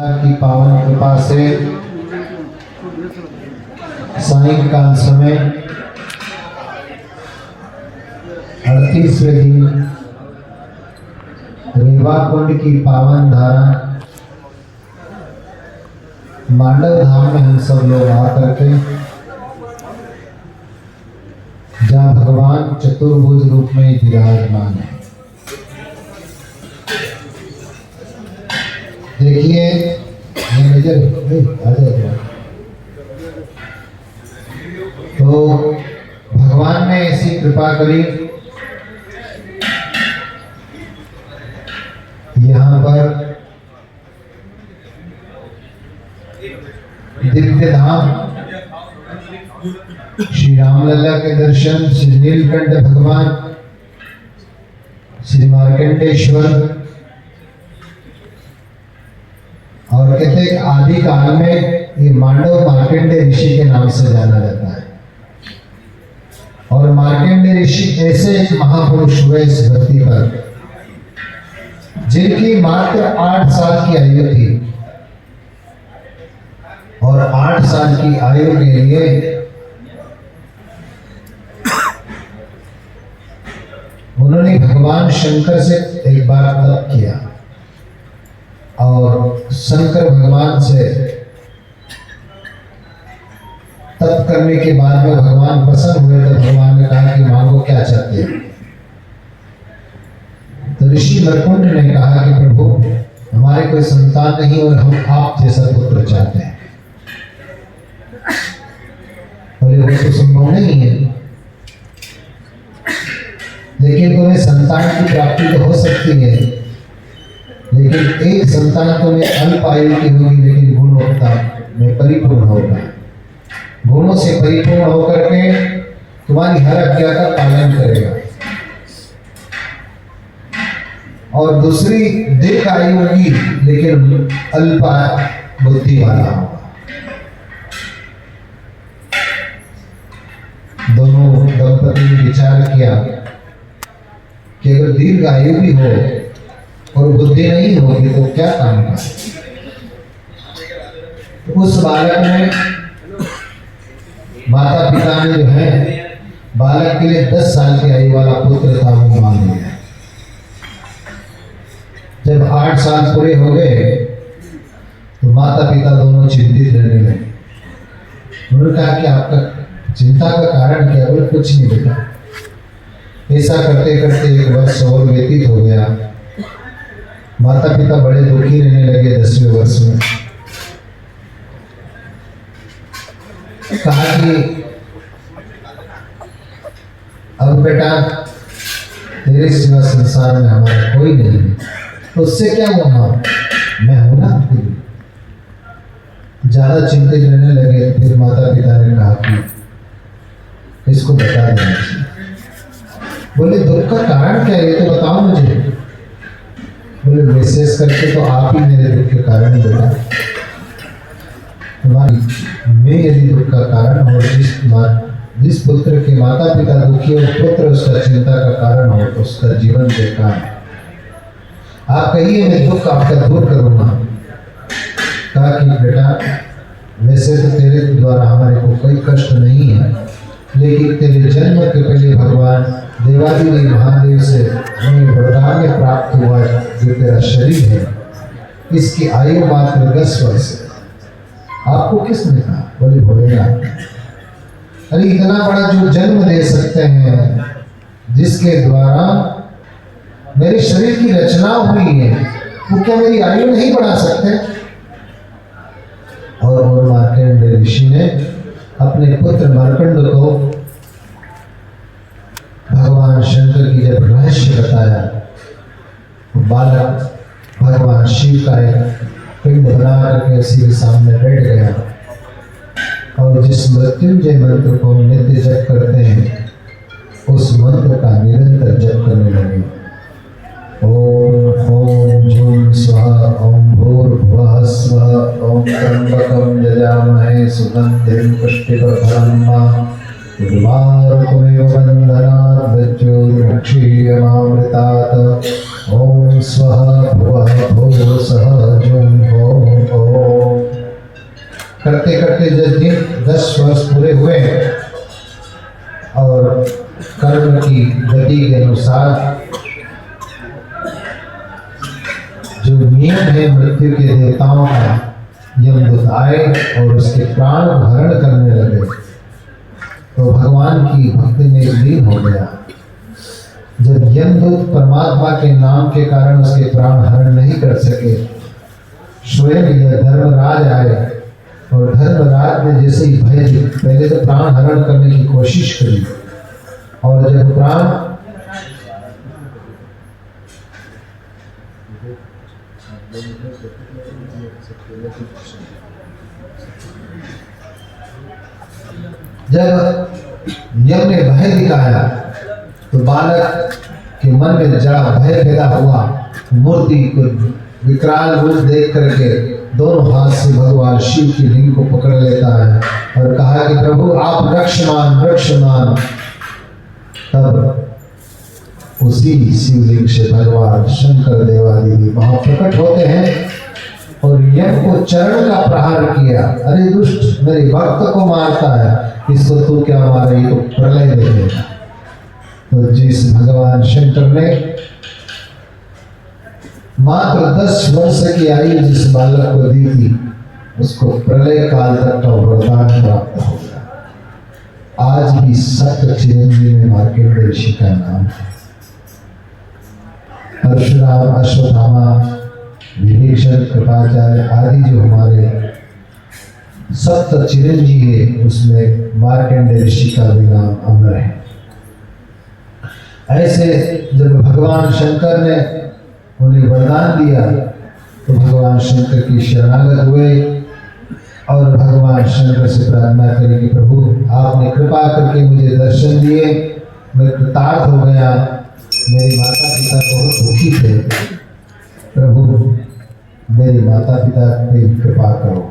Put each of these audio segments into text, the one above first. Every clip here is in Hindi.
की पावन कृपा से सायंकाल समय 38वें दिन रेवा कुंड की पावन धारा मांडव धाम में हम सब लोग आकर के जहाँ भगवान चतुर्भुज रूप में विराजमान है। देखिए तो भगवान ने ऐसी कृपा करी, यहाँ पर दिव्य धाम श्री रामलला के दर्शन, श्री नीलकंठ भगवान, श्री मार्कंडेश्वर, और कहते आदि काल में ये मांडव मार्कंडे ऋषि के नाम से जाना जाता है। और मार्कंडे ऋषि ऐसे एक महापुरुष हुए इस धरती पर जिनकी मात्र 8 साल की आयु थी, और 8 साल की आयु के लिए उन्होंने भगवान शंकर से एक बार तप किया, और शंकर भगवान से तप करने के बाद में भगवान प्रसन्न हुए। तो भगवान ने कहा कि मांगो, क्या चाहते हैं? तो ऋषि मरकुंड ने कहा कि प्रभु, हमारे कोई संतान नहीं और हम आप जैसा पुत्र चाहते हैं। बोले वो तो संभव नहीं है, लेकिन तुम्हें संतान की प्राप्ति तो हो सकती है, लेकिन एक संतान तुम्हें अल्प आयु की होगी, लेकिन गुणवत्ता में परिपूर्ण होगा। गुणों से परिपूर्ण होकर के तुम्हारी हर आज्ञा का पालन करेगा। और दूसरी दीर्घ आयु होगी, लेकिन अल्प बुद्धि वाला होगा। दोनों दंपति ने विचार किया कि अगर दीर्घ आयु भी हो और बुद्धि नहीं होगी तो क्या काम का। तो उस बालक ने, माता पिता ने जो है बालक के लिए 10 साल की आयु वाला पुत्र था वो मांग लिया। जब 8 साल पूरे हो गए तो माता पिता दोनों चिंतित रहने लगे। उन्होंने कहा कि आपका चिंता का कारण क्या? बोले कुछ नहीं बेटा। ऐसा करते करते 1 वर्ष और व्यतीत हो गया। माता पिता बड़े दुखी रहने लगे। 10वें वर्ष में कहा कि अब बेटा तेरे सिवा संसार में हमारा कोई नहीं है, तो उससे क्या होगा, मैं हूं ना। ज्यादा चिंतित रहने लगे। फिर माता पिता ने कहा कि इसको बता देना चाहिए। बोले दुख का कारण क्या है, ये तो बताओ मुझे। बोले विशेष करके तो आप ही मेरे दुख के कारण बेटा। मैं यदि दुख का कारण हो, जिस पुत्र के माता पिता दुखी हो, पुत्र उसका चिंता का कारण हो, तो उसका जीवन बेकार। आप कहिए मैं दुख आपका दूर करूंगा। कहा कि बेटा वैसे तो तेरे द्वारा हमारे को कोई कष्ट नहीं है, लेकिन तेरे जन्म के पहले भगवान देवादिदेव महादेव से हमें वरदान प्राप्त हुआ जो तेरा शरीर है, इसकी आयु मात्र 10 वर्ष है। आपको किसने कहा? बोले भोलेनाथ। अरे इतना बड़ा जो जन्म दे सकते हैं, जिसके द्वारा मेरे शरीर की रचना हुई है, वो क्या मेरी आयु नहीं बढ़ा सकते? और मार्कंड ऋषि ने अपने पुत्र मार्कंड को भगवान शंकर की जब रहस्य बताया, बालक भगवान शिव का एक पिंड बना करके उसी के सामने बैठ गया, और जिस मृत्युंजय मंत्र को हम नित्य जप करते हैं, उस मंत्र का निरंतर जप करने लगे। ओम ओम जूम स्वाहा, ओम भूर्भुवः स्वः, ओम त्र्यंबकं यजामहे सुगंधिं पुष्टिवर्धनम् उर्वारुकमेव बन्धनात् मृत्युर्मुक्षीयमामृतात्। ओम स्वः भुवः भुवः स्वः जूम ओम करते करते जब दिन 10 वर्ष पूरे हुए और कर्म की गति के अनुसार जो नियम है मृत्यु के देवताओं का, यमदूत आए और उसके प्राण हरण करने लगे, तो भगवान की भक्ति में लीन हो गया। जब यमदूत परमात्मा के नाम के कारण उसके प्राण हरण नहीं कर सके, स्वयं यह धर्मराज आए और धर्मराज ने जैसे ही भय, पहले तो प्राण हरण करने की कोशिश करी, और जब प्राण जब यम ने भय दिखाया तो बालक के मन में जड़ा भय पैदा हुआ। मूर्ति को विकराल रूप देख करके दोनों हाथ से भगवान शिव की लिंग को पकड़ लेता है और कहा कि प्रभु आप रक्षमान रक्षमान। तब उसी शिवलिंग से भगवान शंकर देवादिदेव वहां प्रकट होते हैं और यम को चरण का प्रहार किया। अरे दुष्ट, मेरे भक्त को मारता है, इसको तू क्या मारे, ये तो प्रलय देगा। तो जिस भगवान शंकर ने मात्र 10 वर्ष की आयु जिस बालक को दी थी, उसको प्रलय काल तक का वरदान प्राप्त हो गया। आज भी सप्त चिरंजीव में मार्केट ऋषि का नाम है। परशुराम, अश्वत्थामा, विभीषण, कृपाचार्य आदि जो हमारे सप्त चिरंजीव है, उसमें मार्कंडेय ऋषि का भी नाम अमर है। ऐसे जब भगवान शंकर ने उन्हें वरदान दिया तो भगवान शंकर की शरणागत हुए और भगवान शंकर से प्रार्थना करी कि प्रभु आपने कृपा करके मुझे दर्शन दिए, मैं कृतार्थ हो गया। मेरे माता पिता बहुत दुखी थे, प्रभु मेरे माता पिता पे कृपा करो।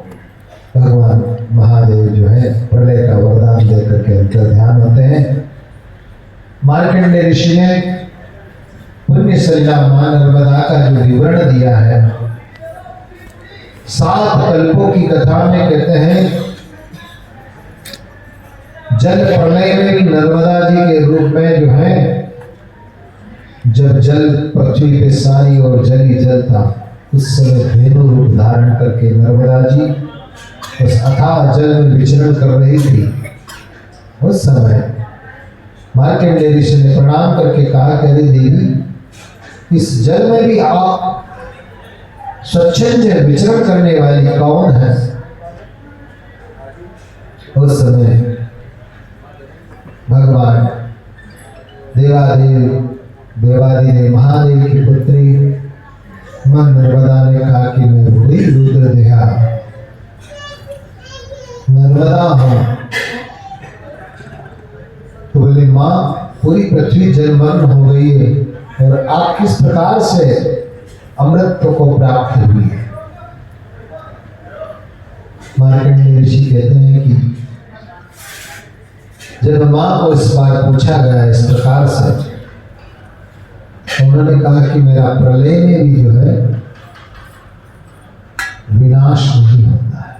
भगवान महादेव जो है प्रलय का वरदान देकर के उनका ध्यान होते हैं। मार्कंडेय ऋषि ने पुण्य सलिला मां नर्मदा का जो विवरण दिया है, 7 कल्पों की कथा में कहते हैं जल प्रलय में नर्मदा जी के रूप में जो है, जब जल पृथ्वी पे सारी और जल ही जल था, उस समय धेनु रूप धारण करके नर्मदा जी उस अथाह जल में विचरण कर रही थी। उस समय मार्कंडेय ऋषि ने प्रणाम करके कहा कि अरे देवी, इस जल में भी आप स्वच्छंद विचरण करने वाली कौन है? उस समय भगवान देवादिदेव महादेव की पुत्री मां नर्मदा ने कहा कि मैं बड़ी रुद्र देहा नर्मदा हूं। तो बोले मां, पूरी पृथ्वी जलमग्न हो गई है और आप किस प्रकार से अमृत को प्राप्त हुई है? मार्कंडेय ऋषि कहते हैं कि जब मां को इस बार पूछा गया इस प्रकार से, तो उन्होंने कहा कि मेरा प्रलय में भी जो है विनाश नहीं होता है।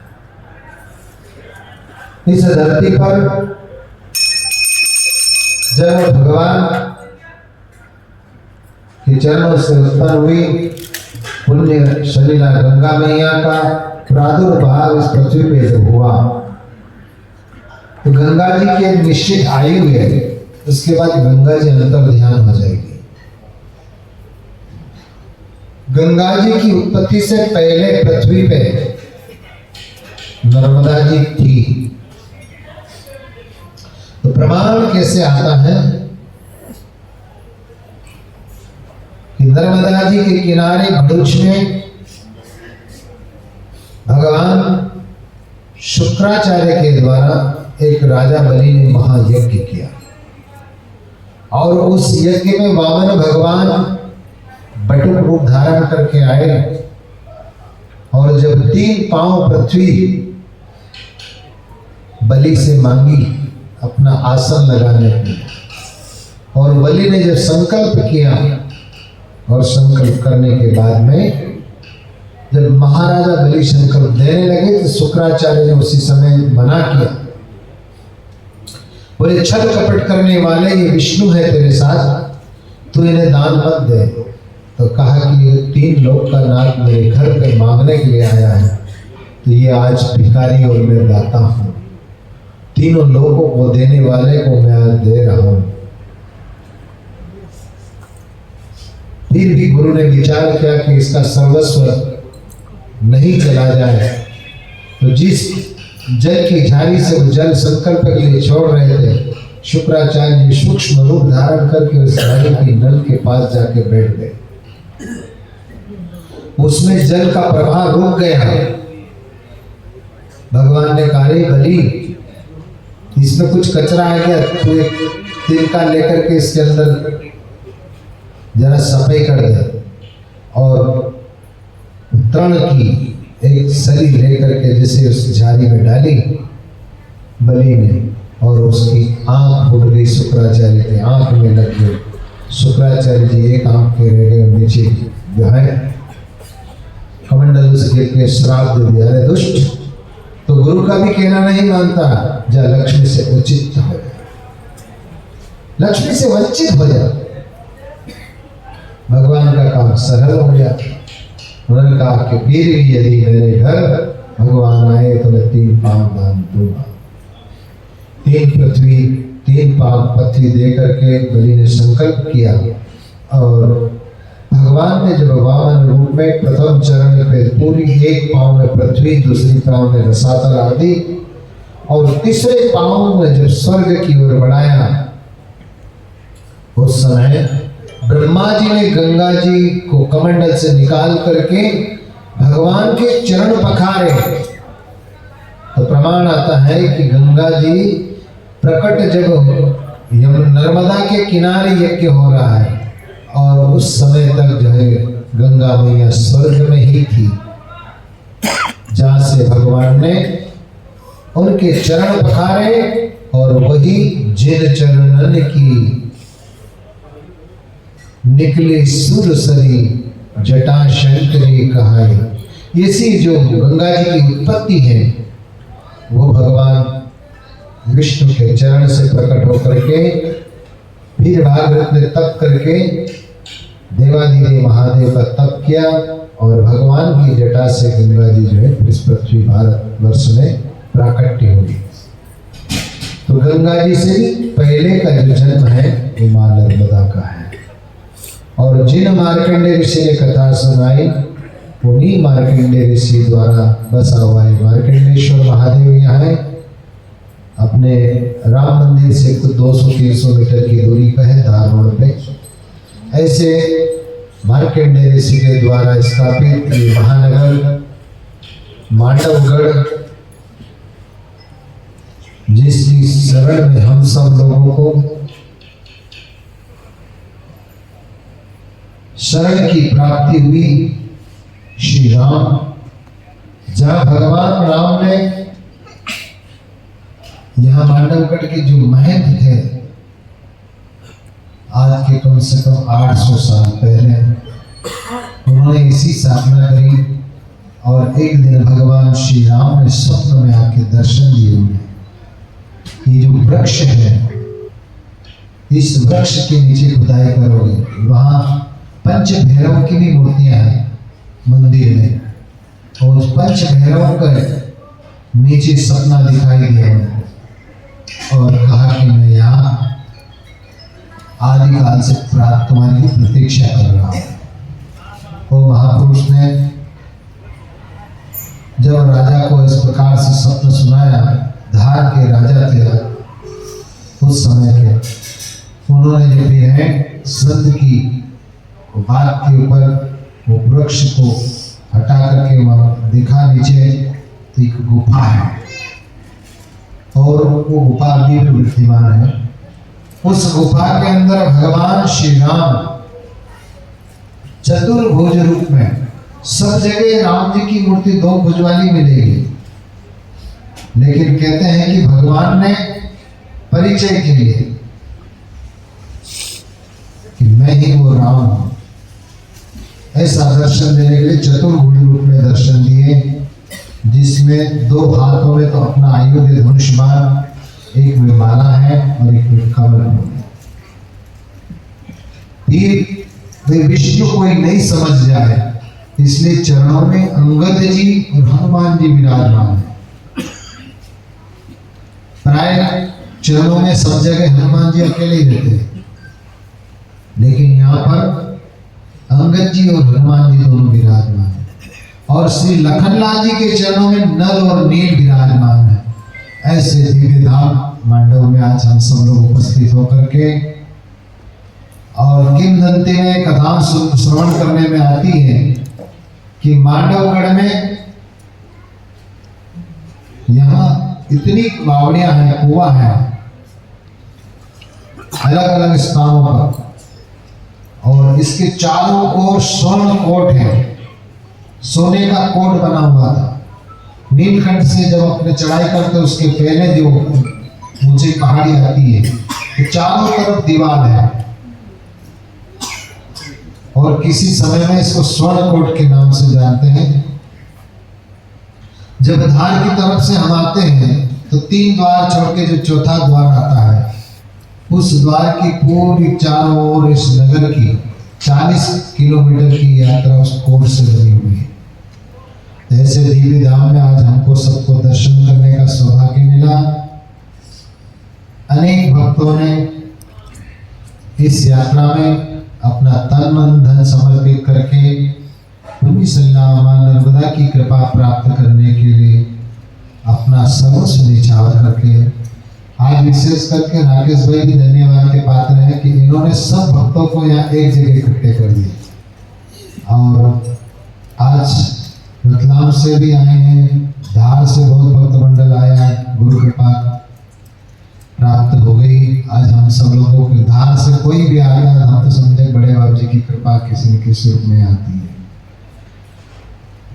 इस धरती पर जब भगवान के चरणों से उत्पन्न हुई पुण्य सलिला गंगा मैया का प्रादुर्भाव इस पृथ्वी पे जब हुआ, तो गंगा जी की एक निश्चित आयु है, उसके बाद गंगा जी अंतर ध्यान हो जाएगी। गंगा जी की उत्पत्ति से पहले पृथ्वी पे नर्मदा जी थी। तो प्रमाण कैसे आता है कि नर्मदा जी के किनारे भरूच में भगवान शुक्राचार्य के द्वारा एक राजा बलि ने महायज्ञ किया और उस यज्ञ में वामन भगवान बटुक रूप धारण करके आए और जब 3 पांव पृथ्वी बलि से मांगी अपना आसन लगाने की, और बलि ने जब संकल्प किया और संकल्प करने के बाद में जब महाराजा बलि संकल्प देने लगे तो शुक्राचार्य ने उसी समय मना किया, बोले छल कपट करने वाले ये विष्णु है तेरे साथ, तू इन्हें दान मत दे। तो कहा कि ये 3 लोग का नाथ मेरे घर पे मांगने के लिए आया है, तो ये आज भिखारी और मैं दाता हूँ, तीनों लोगों को देने वाले को मैं आज दे रहा हूँ। फिर भी गुरु ने विचार किया कि इसका सर्वस्व नहीं चला जाए, तो जिस जल की झाड़ी से वो जल संकल्प के लिए छोड़ रहे थे, शुक्राचार्य जी सूक्ष्म रूप धारण करके उस झाड़ी की नल के पास जाके बैठ गए। उसमें जल का प्रवाह रुक गया। भगवान ने कहा, बली इसमें कुछ कचरा आ गया, तो एक तिनका लेकर के इसके अंदर जरा सफाई कर दे। और तृण की एक सली लेकर के जैसे उस झाड़ी में डाली बलि ने, और उसकी आंख फूट गई, शुक्राचार्य की आंख में लग गई। शुक्राचार्य जी एक आंख के रह गए, नीचे जो है कमंडल से गिर के श्राप दे दिया, अरे दुष्ट, तो गुरु का भी कहना नहीं मानता, जा लक्ष्मी से उचित हो जा, लक्ष्मी से वंचित हो जा। भगवान का काम सरल हो गया। उन्होंने कहा कि फिर भी यदि मेरे घर भगवान आए तो मैं 3 पाँव दान दूंगा। 3 पृथ्वी 3 पाँव पृथ्वी दे करके बलि ने संकल्प किया। और भगवान ने जब वामन रूप में प्रथम चरण पे पूरी 1 पाँव में पृथ्वी, दूसरी पाँव में रसातल आदि, और तीसरे पाँव में जब स्वर्ग की ओर बढ़ाया, उस समय ब्रह्मा जी ने गंगा जी को कमंडल से निकाल करके भगवान के चरण पखारे। तो प्रमाण आता है कि गंगा जी प्रकट जब नर्मदा के किनारे यज्ञ हो रहा है, और उस समय तक जो है गंगा मैया स्वर्ग में ही थी, जहां से भगवान ने उनके चरण पखारे, और वही जिन चरणन की निकले सुरसरी जटा शंकरी कहाई। इसी जो गंगा जी की उत्पत्ति है, वो भगवान विष्णु के चरण से प्रकट होकर के फिर भागवत ने तप करके देवादिदेव महादेव का तप किया, और भगवान की जटा से गंगा जी जो है इस पृथ्वी भारत वर्ष में प्राकट्य हुई। तो गंगा जी से भी पहले का जो जन्म है वो मां नर्मदा का है। और जिन मार्कंडेय ऋषि ने कथा सुनाई, उन्हीं मार्कंडेय ऋषि द्वारा बसा हुआ है मार्कंडेश्वर महादेव। यहाँ है अपने राम मंदिर से कुछ 200-300 मीटर की दूरी पर है, धार रोड पे। ऐसे मार्कंडेय ऋषि के द्वारा स्थापित ये महानगर मांडवगढ़, जिसकी शरण में हम सब लोगों को शरण की प्राप्ति हुई, श्री राम, जहाँ भगवान राम ने यहाँ मांडवगढ़ के जो महंत थे, आज के कम से कम 800 साल पहले उन्होंने इसी स्थापना करी। और एक दिन भगवान श्री राम ने स्वप्न में आके दर्शन दिए उन्हें, ये जो वृक्ष है, इस वृक्ष के नीचे खुदाई करोगे, वहां पंच भैरव की भी मूर्तियां हैं मंदिर में, और उस पंच भैरव का नीचे सपना दिखाई दिया और कहा कि मैं यहाँ आदिकाल से तुम्हारी प्रतीक्षा कर रहा हूँ। वो महापुरुष ने जब राजा को इस प्रकार से स्वप्न सुनाया, धार के राजा थे उस समय के, उन्होंने जो भी है संत की बात के ऊपर वो वृक्ष को हटा करके वहाँ दिखा नीचे, तो एक गुफा है, और वो गुफा अभी भी विद्यमान है। उस गुफा के अंदर भगवान श्री राम चतुर्भुज रूप में, सब जगह राम जी की मूर्ति 2 भुज वाली मिलेगी, लेकिन कहते हैं कि भगवान ने परिचय के लिए कि मैं ही वो राम हूं, ऐसा दर्शन देने के लिए चतुर्भुज रूप में दर्शन दिए। जिसमें दो हाथों में तो अपना आयुध धनुष्मान, एक में माला है और एक में कमल है। ये विष्णु कोई नहीं समझ जाए, इसलिए चरणों में अंगद जी और हनुमान जी विराजमान है। प्राय चरणों में सब जगह हनुमान जी अकेले ही रहते हैं, लेकिन यहाँ पर अंगद जी और हनुमान जी दोनों विराजमान है। और श्री लखनलाल जी के चरणों में नल और नील विराजमान है। ऐसे दिव्य धाम मांडव में आज हम सब लोग उपस्थित होकर के और किंवदंती में कथा श्रवण करने में आती है कि मांडवगढ़ में यहाँ इतनी बावड़ियां हैं, कुआं है अलग अलग स्थानों पर, और इसके चारों ओर स्वर्ण कोट है, सोने का कोट बना हुआ था। नीलकंठ से जब अपने चढ़ाई करते उसके पहले जो ऊंची पहाड़ी आती है तो चारों तरफ दीवार है, और किसी समय में इसको स्वर्ण कोट के नाम से जानते हैं। जब धार की तरफ से हम आते हैं तो 3 द्वार छोड़ के जो चौथा द्वार आता है, उस द्वार की पूरी चारों ओर इस नगर की 40 किलोमीटर की यात्रा उस कोट से बनी हुई है। ऐसे दिव्य धाम में आज हमको सबको दर्शन करने का सौभाग्य मिला। अनेक भक्तों ने इस यात्रा में अपना तन मन धन समर्पित करके पुण्य सलिला मां नर्मदा की कृपा प्राप्त करने के लिए अपना सर्वस्व निछावर करके, आज विशेष करके राकेश भाई भी धन्यवाद के पात्र हैं कि इन्होंने सब भक्तों को यहाँ एक जगह इकट्ठे कर दिए। और आज रतलाम से भी आए हैं, धार से बहुत भक्त मंडल आया है, गुरु कृपा प्राप्त हो गई। आज हम सब लोगों के धार से कोई भी आ गया, हम तो समझे बड़े बाबू जी की कृपा किसी न किसी रूप में आती है।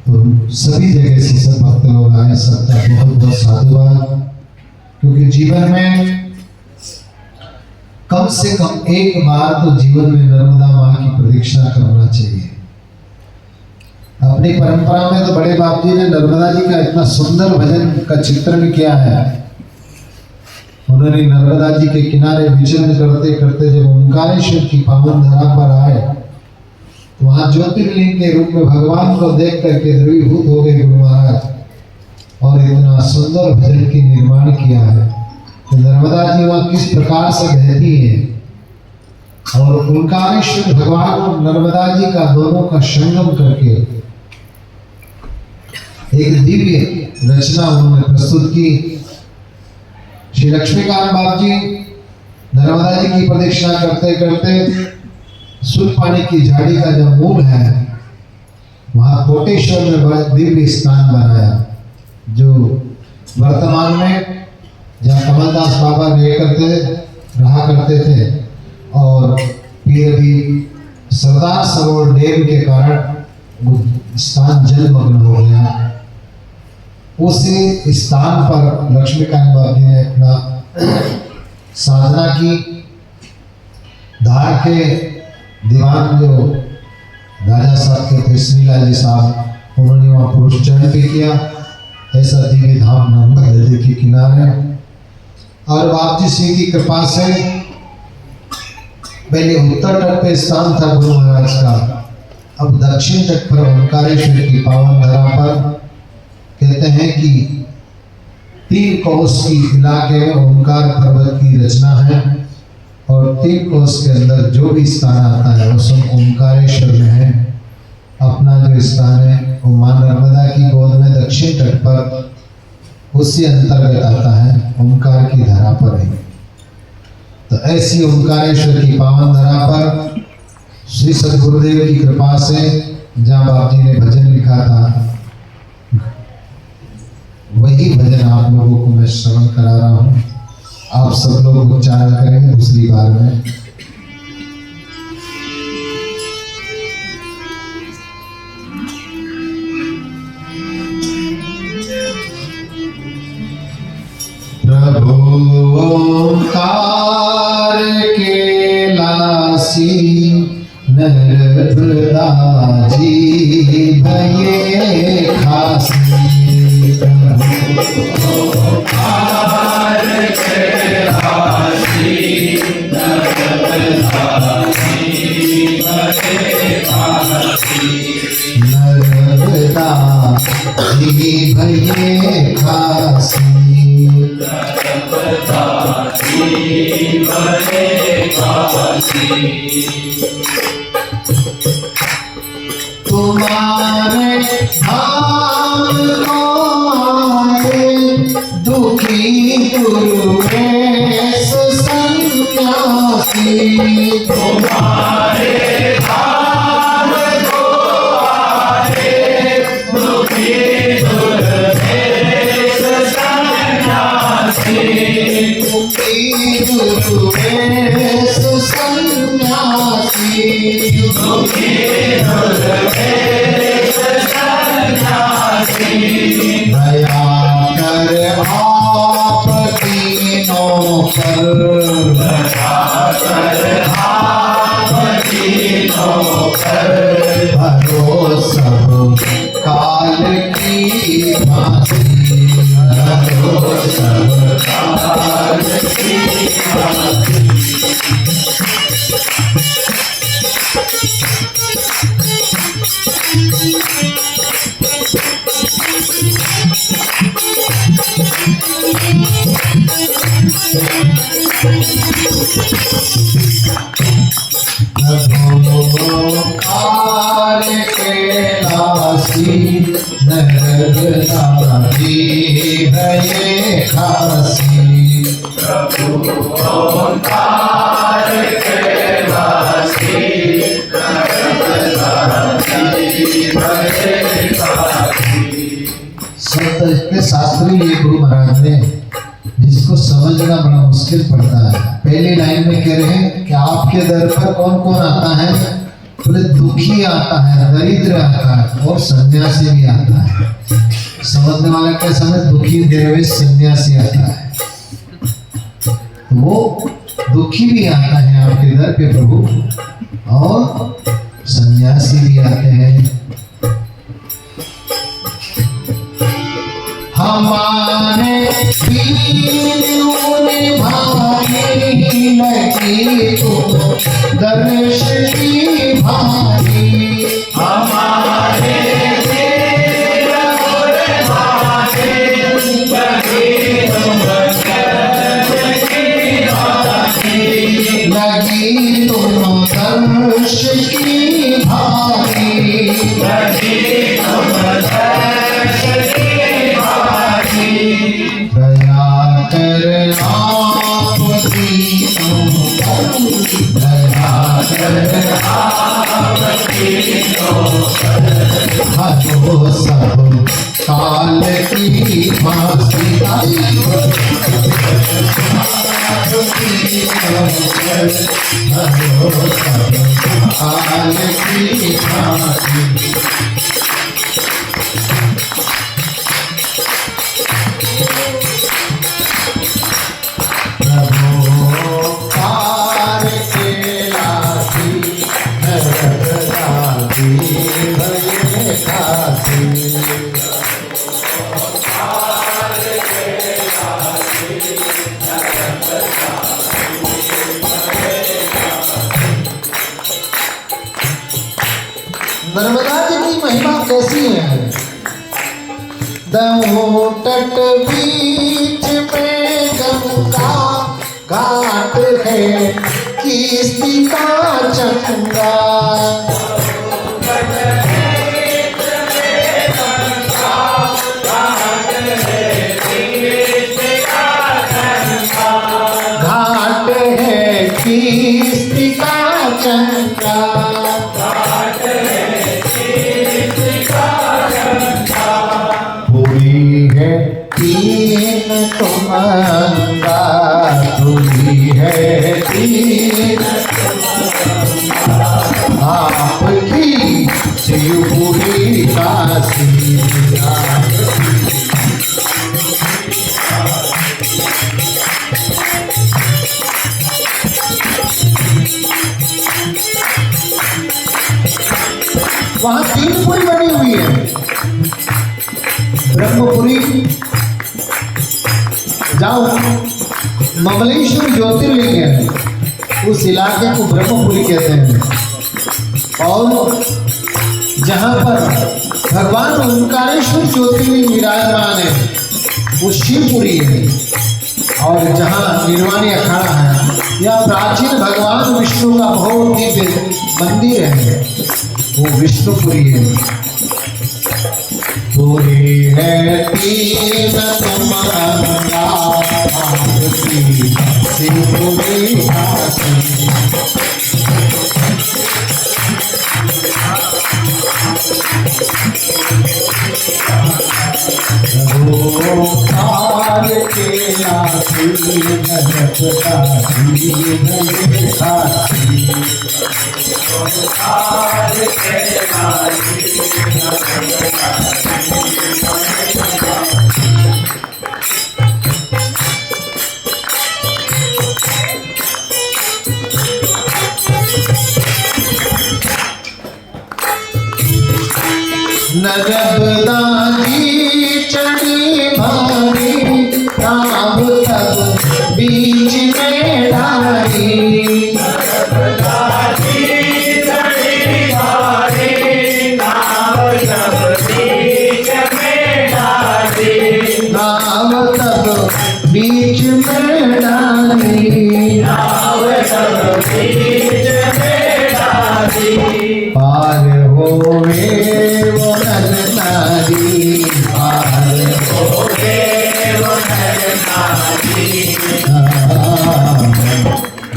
तो सभी जगह से सब भक्त लोग आए, सबका बहुत बहुत साधुवाद। क्योंकि जीवन में कम से कम एक बार तो जीवन में नर्मदा माँ की प्रतीक्षा करना चाहिए। अपनी परंपरा में तो बड़े बाप जी ने नर्मदा जी का इतना सुंदर भजन का चित्रण किया है। उन्होंने नर्मदा जी के किनारे विचरण करते करते जब ओंकारेश्वर की पावन धरा पर आए तो वहां ज्योतिर्लिंग के रूप में भगवान को देख करके द्रवीभूत हो गए गुरु महाराज, और इतना सुंदर भजन की निर्माण किया है। तो नर्मदा जी वहां किस प्रकार से बहती है, और ओंकारेश्वर भगवान और नर्मदा जी का दोनों का संगम करके एक दिव्य रचना उन्होंने प्रस्तुत की। श्री लक्ष्मीकांत बाप जी नर्मदा जी की प्रदक्षिणा करते करते सुन पानी की झाड़ी का जो मूल है वहां कोटेश्वर में बड़ा दिव्य स्थान बनाया, जो वर्तमान में जहाँ कमलदास बाबा रहा करते थे, और फिर अभी सरदार सरोवर डैम के कारण स्थान जलमग्न हो गया। उसी स्थान पर लक्ष्मीकांत बाबा जी ने अपना साधना की। धार के दीवान जो राजा साहब के थे श्रीलाल जी साहब, उन्होंने वहाँ पुरुष चरण भी किया। ऐसा दिव्य धाम नर्मदा नदी के किनारे, और बाप जी सिंह की कृपा से पहले उत्तर तट पे स्थान था गुरु महाराज का, अब दक्षिण तट पर ओंकारेश्वर की पावन धरा पर कहते हैं कि 3 कोस की इलाके में ओंकार पर्वत की रचना है, और 3 कोस के अंदर जो भी स्थान आता है वो सब ओंकारेश्वर में है। अपना जो स्थान है वो मां नर्मदा की गोद में दक्षिण तट पर उसी अंतर्गत आता है, ओंकार की धरा पर है। तो ऐसी ओंकारेश्वर की पावन धरा पर श्री सद्गुरुदेव की कृपा से जहाँ बाप जी ने भजन लिखा था, वही भजन आप लोगों को मैं श्रवण करा रहा हूँ। आप सब लोग उच्चारण करेंगे दूसरी बार में। प्रभु ओंकार के लासी नर्मदा जी भये खासी, नर्मदा जी भये खासी, तुम्हारे धाम को आए दुखी दुर्वेश सन्यासी, तुम्हारे धाम को आए दुखी दुर्वेश सन्यासी, दुखी दुर्वेश सन्यासी, दुखी दुर्वेश सन्यासी, दया कर आप तीनों पर, दया कर आप तीनों पर, भरोसा काल की भांति, भरोसा काल की भांति। ओंकार कैलासी नर्मदा जी भये खासी, ओंकार कैलासी नर्मदा जी भये खासी। संत के शास्त्री ये गुरु महाराज ने जिसको समझना बड़ा मुश्किल पड़ता है। पहली लाइन में कह रहे हैं कि आपके दर पर कौन कौन आता है? बोले दुखी आता है, दरिद्र आता है और सन्यासी भी आता है। समझने वाले के समय दुखी दरवेश सन्यासी आता है, तो वो दुखी भी आता है आपके दर पे प्रभु, और सन्यासी भी आते हैं। हमारे वीरों भाई लगी तो दर्श की भाई, हमारे वीरों भाई लगी तो दर्श की भाई, लगी तो दर्श की भाई, लगी तो दर्श की भाई, दया कर आप तीनों पर, दया कर आप तीनों पर, हरो सब काल की फांसी, हरो सब काल की फांसी। नर्मदा जी की महिमा कैसी है? दमोह तट बीच में गंगा घाट है, किस्ती का चंगा, घाट है किस्ती का चंगा, तीन तुमंगा, तुही है तीन आपकी शिवपुरी काशी। वहाँ तीन पुरी बनी हुई है, ब्रह्मपुरी, जहाँ ममलेश्वर ज्योतिर्लिंग है उस इलाके को ब्रह्मपुरी कहते हैं, और जहाँ पर भगवान ओंकारेश्वर ज्योतिर्लिंग विराजमान है वो शिवपुरी है, और जहाँ निर्वाणी अखाड़ा है यह प्राचीन भगवान विष्णु का बहुत दिव्य मंदिर है वो विष्णुपुरी है। पूरी है तीन तुम्हारा आरती शिवपुरी आरती। ओंकार के लासी जगत दासी भले खासी। ओंकार के लासी जगत नरबदाजी चढ़ी भारी राम तब बीच में डाली। नरबदाजी चढ़ी भारी राम तब बीच में डाली। राम तब बीच में डाली। राम तब बीच में डाली। पार होवे वो नर नारी, पार होवे वो नर नारी।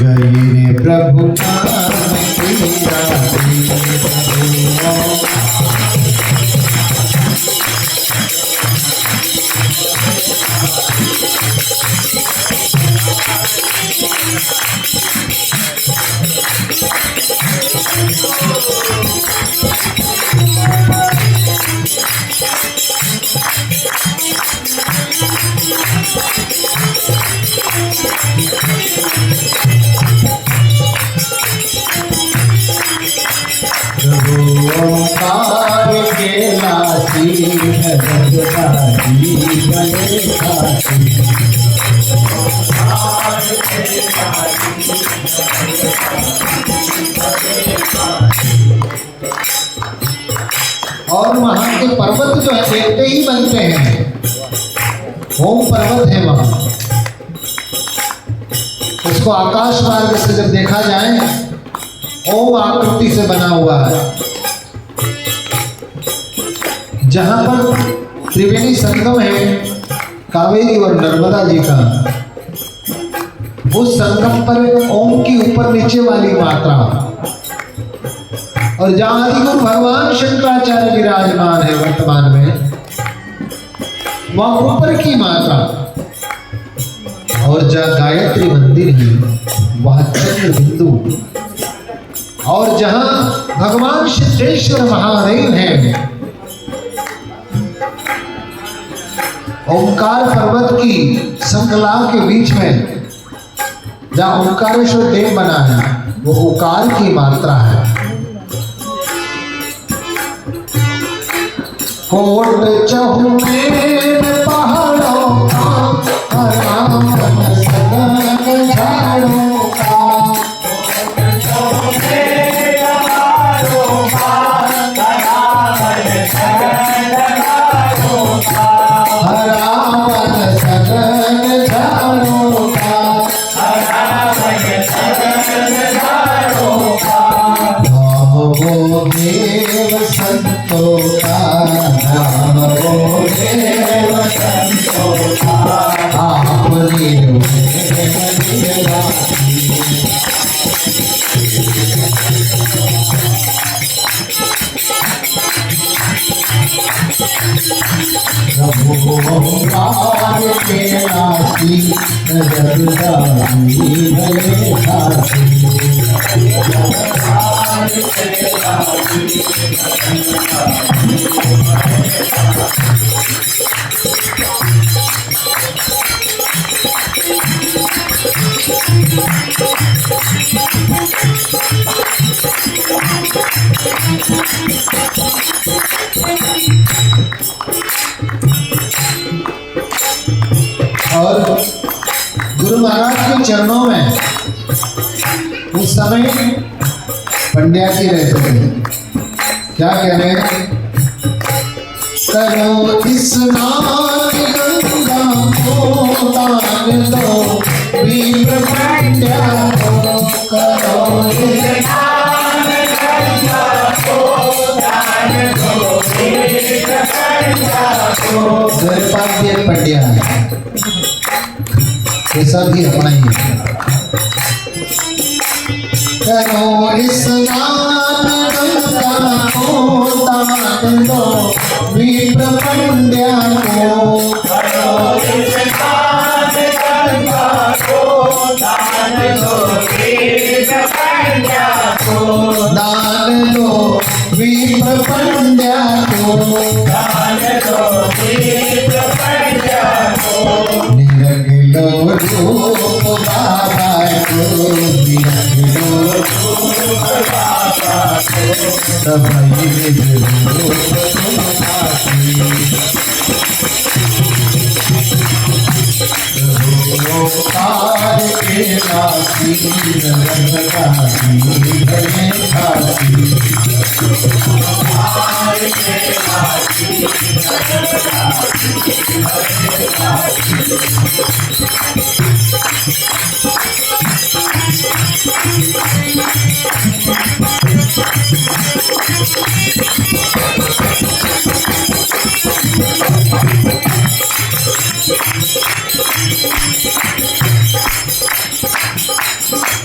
गई रे प्रभु नाम की राती। ओंकार के लासी जगत दासी भले खासी। ओंकार के लासी और वहाँ के पर्वत जो है देखते ही बनते हैं। ओम पर्वत है वहाँ, इसको आकाश मार्ग से जब देखा जाए ओम आकृति से बना हुआ है। जहां पर त्रिवेणी संगम है कावेरी और नर्मदा जी का, उस संगम पर ओम की ऊपर नीचे वाली मात्रा, और जहां आदिगुरु भगवान शंकराचार्य विराजमान है वर्तमान में वहां ऊपर की मात्रा, और जहां गायत्री मंदिर है वहां चंद्र बिंदु, और जहां भगवान सिद्धेश्वर महादेव हैं ओंकार पर्वत की श्रृंखला के बीच में जहां ओंकारेश्वर देव बना है वो ओंकार की मात्रा है। कोट चहुमेर पहाड़ों का राम सगन झाड़ों का। देव संतों का नाम वो देव संतों का आप ओंकार के लासी जगत दासी भले खासी। और गुरु महाराज के चरणों में उस समय पंड्या जी रहते थे। क्या कह रहे हैं? करो स्नान गंगा को दान दो वीर पंड्या को, करो स्नान गंगा को दान दो वीर पंड्या को। मेरे पास ये पंड्या है, ये सब ही अपना ही है। करो स्नान गंगा को दान दो वीर पंड्या को, करो स्नान गंगा को दान दो वीर पंड्या को, दान दो वीर पंड्या को, दान दो वीर पंड्या को। निरगलो रूप बाबा को, निरगलो रूप बाबा को, सभई रूप तुम्हारी। तार के नासी नगर काशी भले खासी, तार के नासी नगर काशी भले खासी।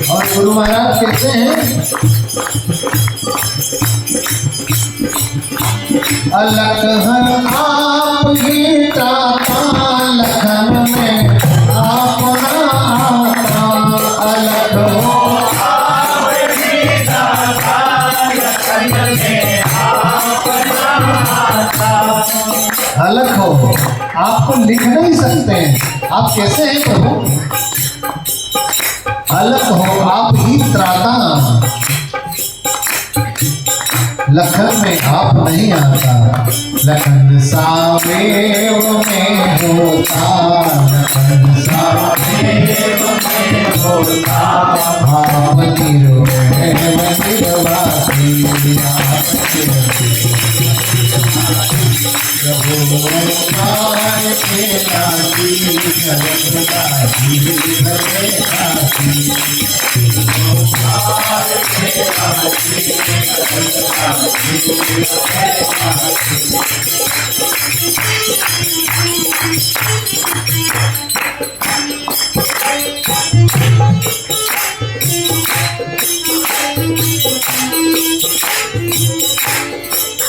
और गुरु महाराज कहते हैं अलग आप ही त्राता लखन में अपना आता, अलग हो आप ही त्राता लखन में अपना आता। अलग हो, आपको लिख नहीं सकते हैं, आप कैसे हैं प्रभु? अलग हो आप ही त्राता, लखन में आप नहीं आता। लखन सावेव में होता, लखन सावेव में होता, आप निरवासी, आप प्रभु कार के लागी जगदासी भले खासी, कार के लागी जगदासी भले खासी।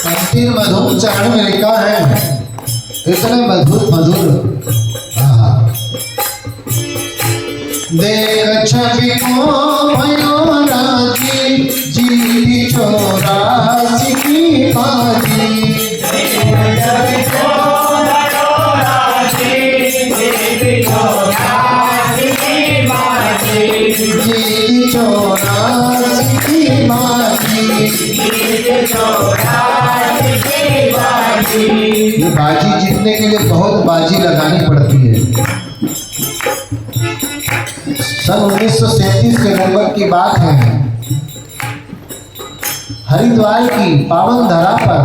अंतिम मधुर चरण में लिखा है, इतने मधुर मधुर। देख छवि को भयो राजी, जीती 84 की बाजी। देख छवि को भयो राजी, जीती 84 की बाजी, जीती 84 की बाजी, जीती 84 की बाजी। ये बाजी जीतने के लिए बहुत बाजी लगानी पड़ती है। सन 1937 के नवंबर की बात है, हरिद्वार की पावन धरा पर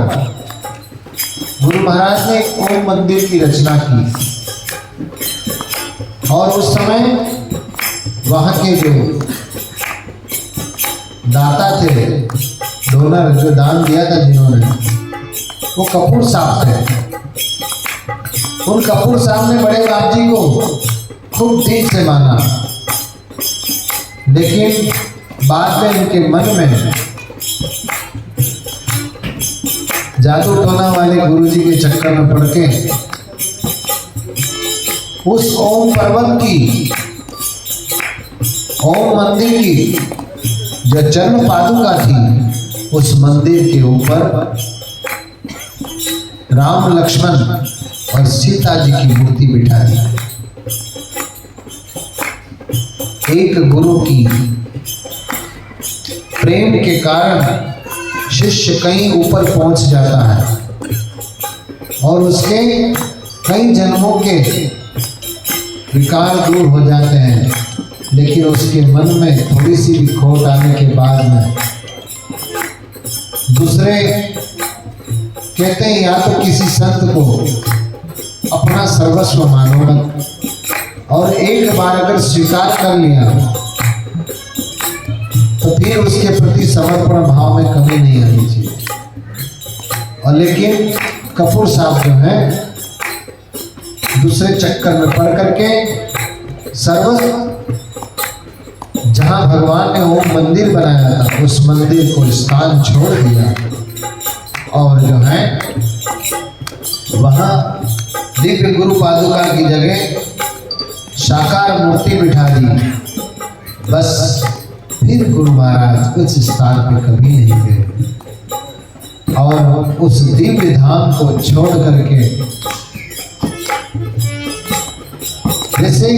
गुरु महाराज ने एक ओम मंदिर की रचना की। और उस समय वहां के जो दाता थे, डोनर जो दान दिया था जिन्होंने, वो कपूर साहब थे। उन कपूर साहब ने बड़े बाप जी को खूब दिल से माना, लेकिन बाद में इनके मन में जादू टोना वाले गुरुजी के चक्कर में पड़ के उस ओम पर्वत की, ओम मंदिर की जो चरण पादुका थी, उस मंदिर के ऊपर राम लक्ष्मण और सीता जी की मूर्ति बिठा दी। एक गुरु की प्रेम के कारण शिष्य कहीं ऊपर पहुंच जाता है और उसके कई जन्मों के विकार दूर हो जाते हैं, लेकिन उसके मन में थोड़ी सी भी खोट आने के बाद में दूसरे कहते हैं या तो किसी संत को अपना सर्वस्व मानो मत, और एक बार अगर स्वीकार कर लिया तो फिर उसके प्रति समर्पण भाव में कमी नहीं आनी चाहिए। और लेकिन कपूर साहब जो है दूसरे चक्कर में पड़ करके सर्वस्व, जहां भगवान ने वो मंदिर बनाया था उस मंदिर को स्थान छोड़ दिया और जो है वहां दिव्य गुरु पादुका की जगह साकार मूर्ति बिठा दी। बस फिर गुरु महाराज उस स्थान पे कभी नहीं गए और उस दिव्य धाम को छोड़ करके, जैसे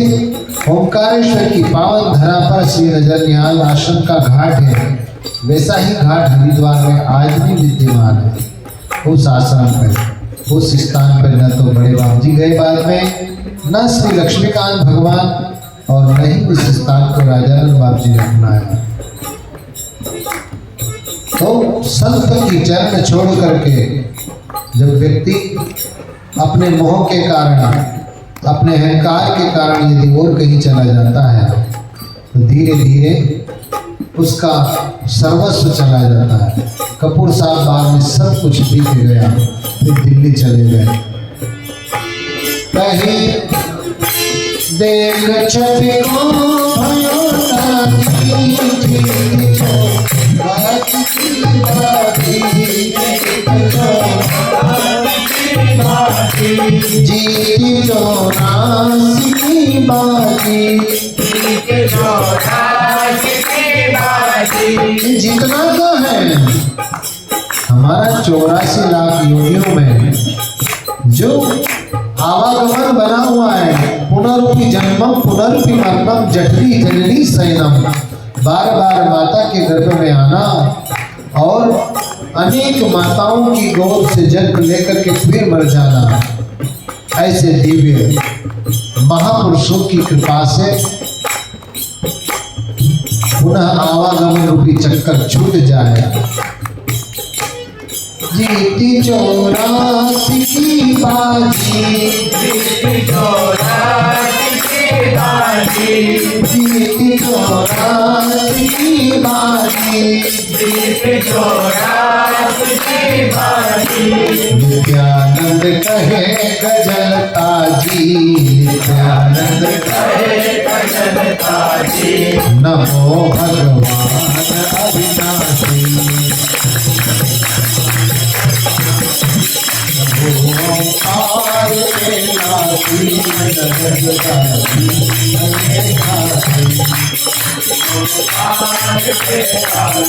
ओंकारेश्वर की पावन धरा पर श्री रजनियाल आश्रम का घाट है, वैसा ही घाट हरिद्वार में आज भी विद्यमान है। उस आश्रम पर, उस स्थान पर न तो बड़े बाबू जी गए बाद में, न श्री लक्ष्मीकांत भगवान, और न ही उस स्थान को राजानंद बाबू जी ने अपनाया। तो संत की चरण छोड़ करके जब व्यक्ति अपने मोह के कारण, अपने अहंकार के कारण यदि और कहीं चला जाता है तो धीरे धीरे उसका सर्वस्व चला जाता है। कपूर साहब बाद में सब कुछ बीत गया, फिर दिल्ली चले गए। कहीं देख छवि को भयो जीती जो नासी बाजी, जितना तो है हमारा 84 लाख योनियों में जो आवागमन बना हुआ है, पुनरुपि जन्मम पुनरुपि मरणम जठरी जननी सैनम, बार बार माता के गर्भ में आना और अनेक माताओं की गोद से जन्म लेकर के फिर मर जाना, ऐसे दिव्य महापुरुषों की कृपा से पुनः आवागमन रूपी चक्कर छूट जाए। जीती 84 की बाजी, जीती 84 की बाजी, जीती 84 की बाजी, जीती 84 की बाजी। नित्यानंद कहे गजल ताजी, नित्यानंद कहे गजल ताजी, नमो भगवान अविनाशी, ओंकार के नासी जगत दासी, ओंकार के नासी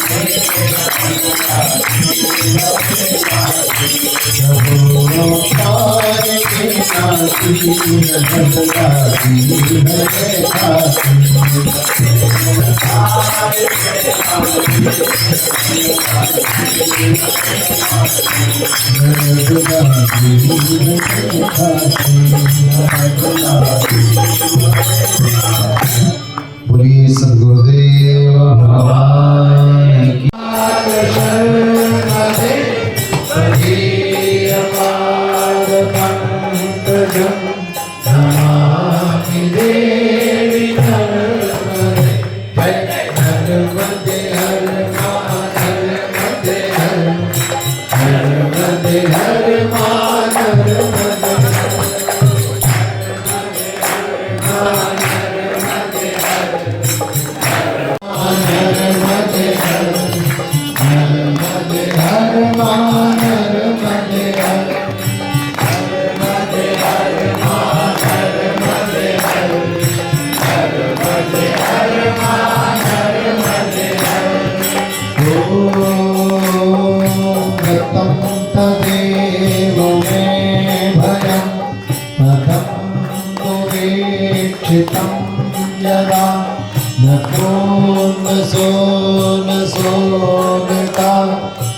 बोलिए सद्गुरुदेव भगवान की।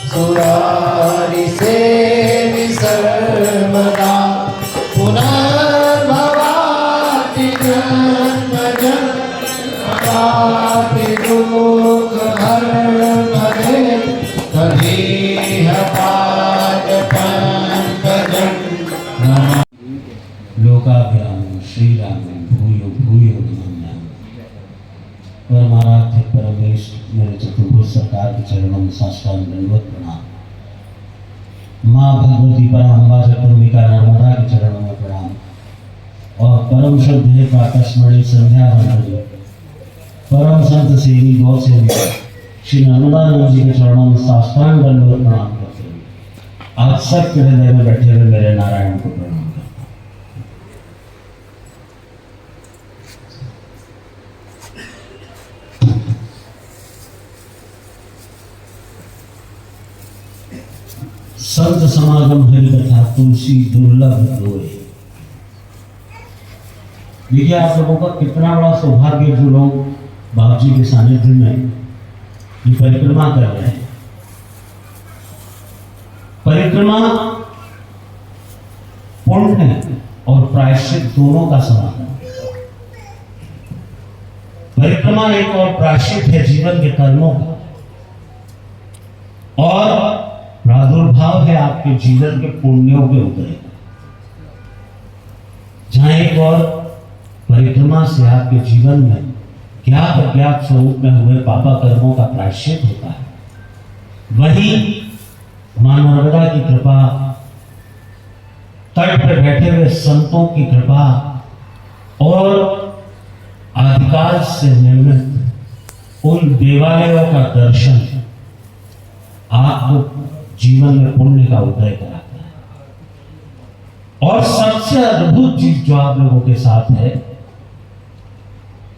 सुरारी से सर्वदा पुनर्भवाति भजन पापी दुख हरण भजे कभी पाद पंकजं लोकाभिरामं श्रीरामं भूयो भूयो नमाम्यहम्। परमाराध्य परमेश मेरे चतुर्भुज सरकार के चरणों में साष्टांग दंडवत प्रणाम। माँ भगवती परमाम्बा जगदम्बिका नर्मदा के चरणों में प्रणाम और परम श्रद्धेय प्रातस्मरणीय संध्या वंदनीय परम संत सेवी गौ सेवी श्री नर्मदानंद जी के चरणों में साष्टांग दंडवत प्रणाम करते हुए आप सबके हृदय में बैठे हुए मेरे नारायण को प्रणाम करता हूं। संत समागम हरि कथा तुलसी दुर्लभ लोए। देखिए आप लोगों का कितना बड़ा सौभाग्य जो लोग बाबा जी के सानिध्य में ये परिक्रमा कर रहे हैं। परिक्रमा पुण्य और प्रायश्चित दोनों का समागम। परिक्रमा एक और प्रायश्चित है जीवन के कर्मों का और प्रादुर्भाव है आपके जीवन के पुण्यों के उदय का। जहां एक और परिक्रमा से आपके जीवन में ज्ञात अज्ञात स्वरूप में हुए पापा कर्मों का प्रायश्चित होता है, वही मां नर्मदा की कृपा, तट पर बैठे हुए संतों की कृपा और आदिकाल से निर्मित उन देवालयों का दर्शन आपको जीवन में पुण्य का उदय कराता है। और सबसे अद्भुत चीज जो आप लोगों के साथ है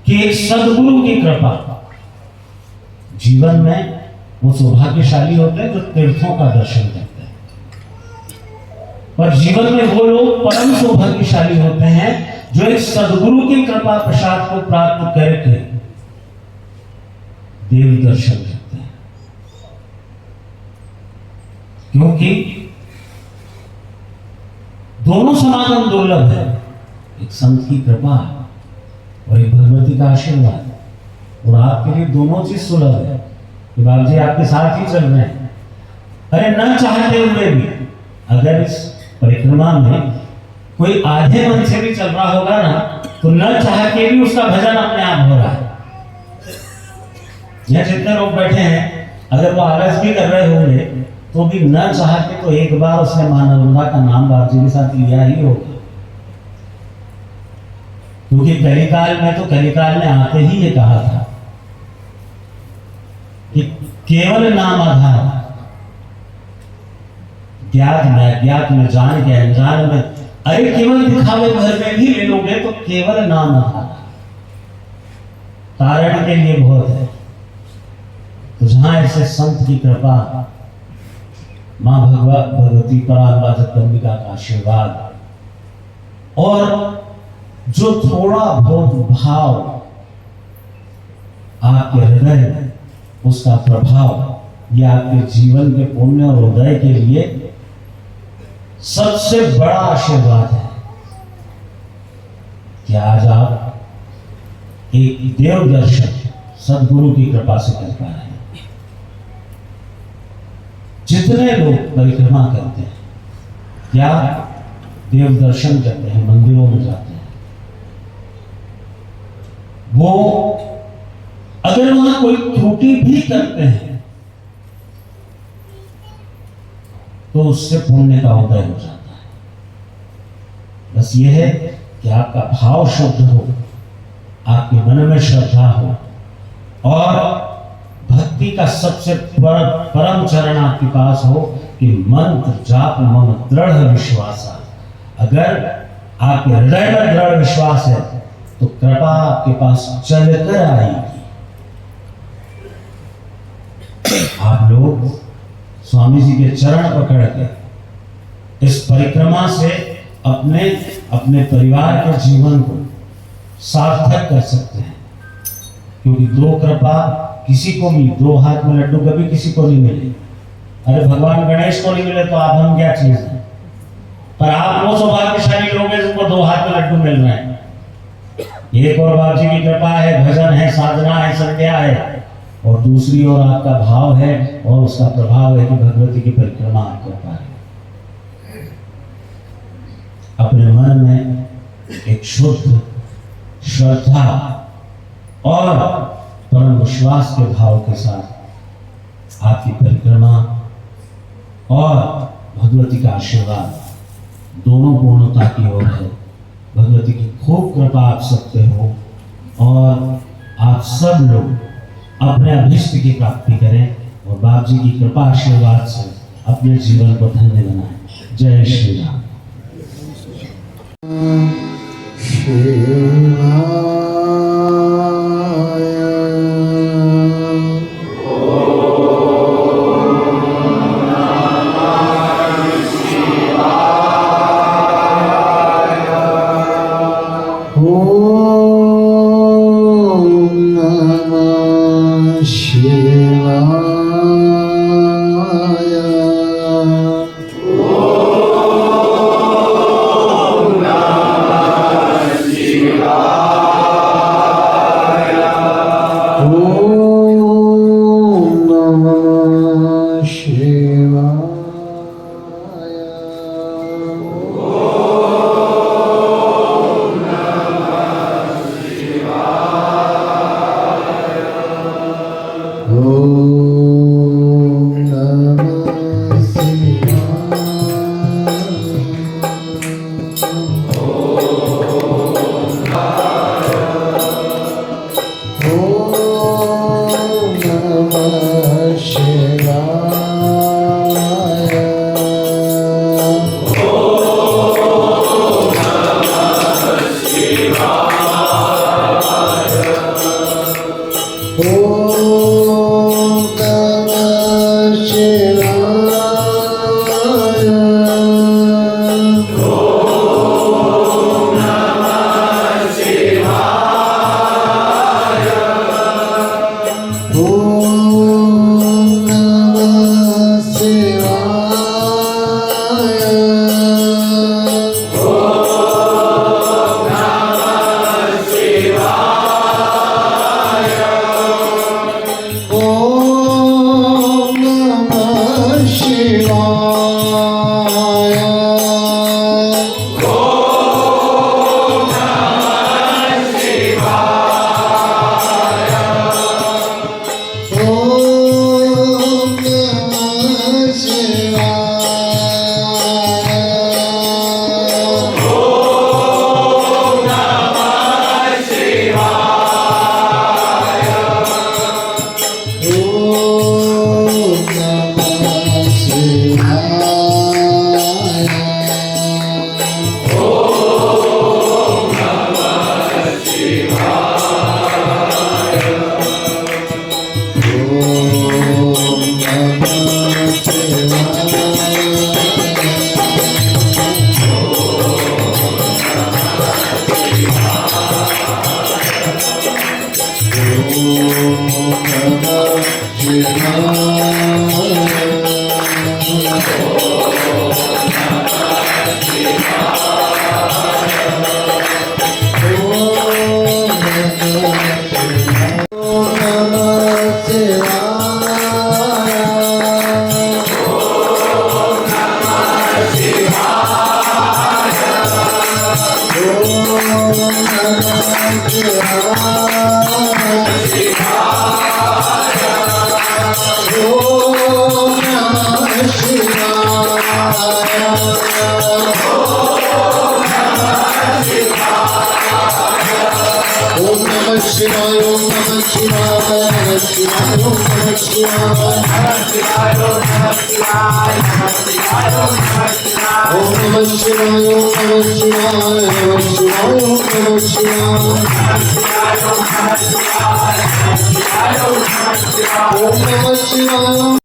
कि एक सदगुरु की कृपा, जीवन में वो सौभाग्यशाली होते हैं जो तीर्थों का दर्शन करते हैं, पर जीवन में वो लोग परम सौभाग्यशाली होते हैं जो एक सदगुरु की कृपा प्रसाद को प्राप्त करके देव दर्शन करते हैं। क्योंकि दोनों समागम दुर्लभ है, एक संत की कृपा और एक भगवती का आशीर्वाद, और आपके लिए दोनों चीज सुलभ है कि बाबा जी आपके साथ ही चल रहे हैं। अरे न चाहते हुए भी अगर इस परिक्रमा में कोई आधे मन से भी चल रहा होगा ना, तो न चाह के भी उसका भजन अपने आप हो रहा है। यह जितने लोग बैठे हैं अगर वो आलस भी कर रहे होंगे तो भी न चाह के तो एक बार उसने मां नर्मदा का नाम बाबा जी के साथ लिया ही होगा। क्योंकि कलिकाल में तो कलिकाल में आते ही ये कहा था कि केवल नाम आधार, ज्ञात में अज्ञात में जान के अनजान में, अरे केवल दिखावे भर में भी ले लोगे तो केवल नाम आधार, तारण के लिए बहुत है। तो जहां ऐसे संत की कृपा, मां भगवती पराम्बा जगदम्बिका का आशीर्वाद और जो थोड़ा बहुत भाव आपके हृदय में, उसका प्रभाव ये आपके जीवन के पुण्य और उदय के लिए सबसे बड़ा आशीर्वाद है कि आज आप एक देव दर्शन सदगुरु की कृपा से कर पा रहे हैं। जितने लोग परिक्रमा करते हैं या देव दर्शन करते हैं, मंदिरों में जाते हैं, वो अगर वहां कोई त्रुटि भी करते हैं तो उससे पुण्य का उदय हो जाता है। बस यह है कि आपका भाव शुद्ध हो, आपके मन में श्रद्धा हो और भक्ति का सबसे परम चरण आपके पास हो कि मंत्र जाप मम दृढ़ विश्वास। अगर आपके हृदय में दृढ़ विश्वास है तो कृपा आपके पास चलकर आएगी। आप लोग स्वामी जी के चरण पकड़ के इस परिक्रमा से अपने अपने परिवार के जीवन को सार्थक कर सकते हैं। क्योंकि दो कृपा किसी को भी, दो हाथ में लड्डू कभी किसी को नहीं मिले। अरे भगवान गणेश को नहीं मिले तो आप हम क्या चीज है, पर आप वो सौभाग्यशाली लोग हैं जिनको दो हाथ में लड्डू मिल रहे हैं। एक और बाप जी की कृपा है, भजन है, साधना है, संध्या है, और दूसरी ओर आपका भाव है और उसका प्रभाव है कि भगवती की परिक्रमा आप कर पा रहे। अपने मन में एक शुद्ध श्रद्धा और परम विश्वास के भाव के साथ आपकी परिक्रमा और भगवती का आशीर्वाद दोनों पूर्णता की ओर है। भगवती की खूब कृपा आप सबसे हो और आप सब लोग अपने अभिष्ट की प्राप्ति करें और बाप जी की कृपा आशीर्वाद से अपने जीवन को धन्य बनाएं। जय Shri Ram. Om Namah Shivaya.